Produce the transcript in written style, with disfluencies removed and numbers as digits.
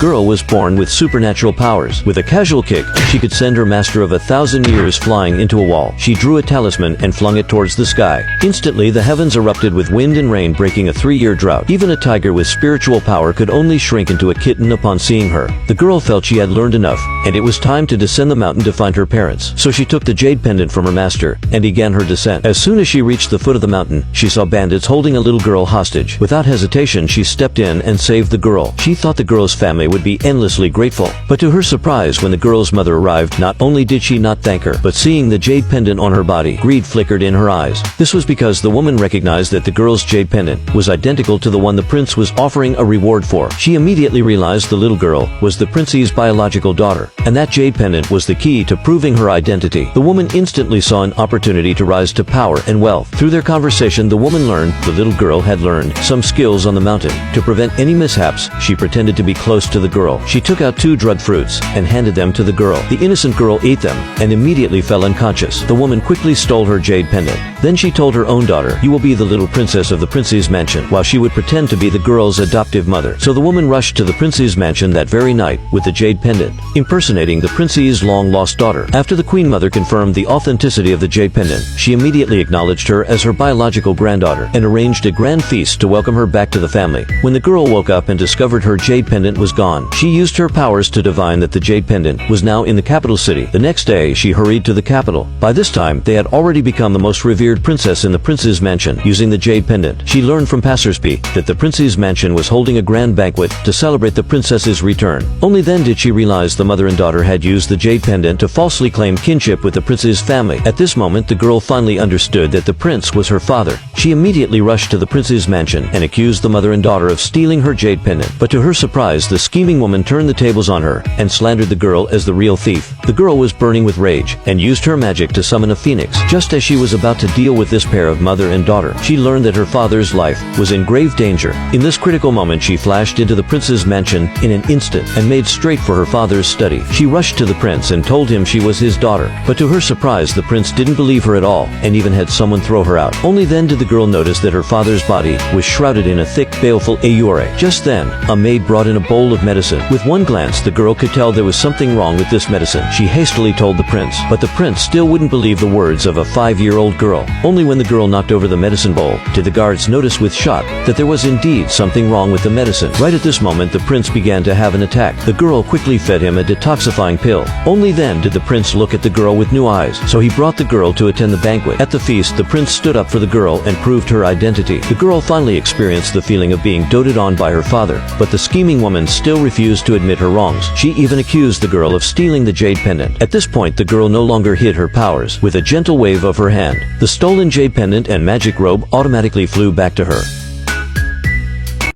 Girl was born with supernatural powers. With a casual kick, she could send her master of 1,000 years flying into a wall. She drew a talisman and flung it towards the sky. Instantly, the heavens erupted with wind and rain, breaking a 3-year drought. Even a tiger with spiritual power could only shrink into a kitten upon seeing her. The girl felt she had learned enough, and it was time to descend the mountain to find her parents. So she took the jade pendant from her master and began her descent. As soon as she reached the foot of the mountain, she saw bandits holding a little girl hostage. Without hesitation, she stepped in and saved the girl. She thought the girl's family would be endlessly grateful. But to her surprise, when the girl's mother arrived, not only did she not thank her, but seeing the jade pendant on her body, greed flickered in her eyes. This was because the woman recognized that the girl's jade pendant was identical to the one the prince was offering a reward for. She immediately realized the little girl was the prince's biological daughter, and that jade pendant was the key to proving her identity. The woman instantly saw an opportunity to rise to power and wealth. Through their conversation, the woman learned the little girl had learned some skills on the mountain. To prevent any mishaps, she pretended to be close to the girl. She took out 2 drugged fruits and handed them to the girl. The innocent girl ate them and immediately fell unconscious. The woman quickly stole her jade pendant. Then she told her own daughter, "You will be the little princess of the prince's mansion," while she would pretend to be the girl's adoptive mother. So the woman rushed to the prince's mansion that very night with the jade pendant, impersonating the prince's long-lost daughter. After the queen mother confirmed the authenticity of the jade pendant, she immediately acknowledged her as her biological granddaughter and arranged a grand feast to welcome her back to the family. When the girl woke up and discovered her jade pendant was gone, she used her powers to divine that the jade pendant was now in the capital city. The next day, she hurried to the capital. By this time, they had already become the most revered princess in the prince's mansion. Using the jade pendant, she learned from passersby that the prince's mansion was holding a grand banquet to celebrate the princess's return. Only then did she realize the mother and daughter had used the jade pendant to falsely claim kinship with the prince's family. At this moment, the girl finally understood that the prince was her father. She immediately rushed to the prince's mansion and accused the mother and daughter of stealing her jade pendant. But to her surprise, the scheming woman turned the tables on her and slandered the girl as the real thief. The girl was burning with rage and used her magic to summon a phoenix. Just as she was about to deal with this pair of mother and daughter, she learned that her father's life was in grave danger. In this critical moment, she flashed into the prince's mansion in an instant and made straight for her father's study. She rushed to the prince and told him she was his daughter. But to her surprise, the prince didn't believe her at all and even had someone throw her out. Only then did the girl notice that her father's body was shrouded in a thick, baleful ayure. Just then, a maid brought in a bowl of medicine. With one glance, the girl could tell there was something wrong with this medicine. She hastily told the prince, but the prince still wouldn't believe the words of a 5-year-old girl. Only when the girl knocked over the medicine bowl did the guards notice with shock that there was indeed something wrong with the medicine. Right at this moment, the prince began to have an attack. The girl quickly fed him a detoxifying pill. Only then did the prince look at the girl with new eyes, so he brought the girl to attend the banquet. At the feast, the prince stood up for the girl and proved her identity. The girl finally experienced the feeling of being doted on by her father, but the scheming woman still refused to admit her wrongs. She even accused the girl of stealing the jade pendant. At this point, the girl no longer hid her powers. With a gentle wave of her hand, the stolen jade pendant and magic robe automatically flew back to her.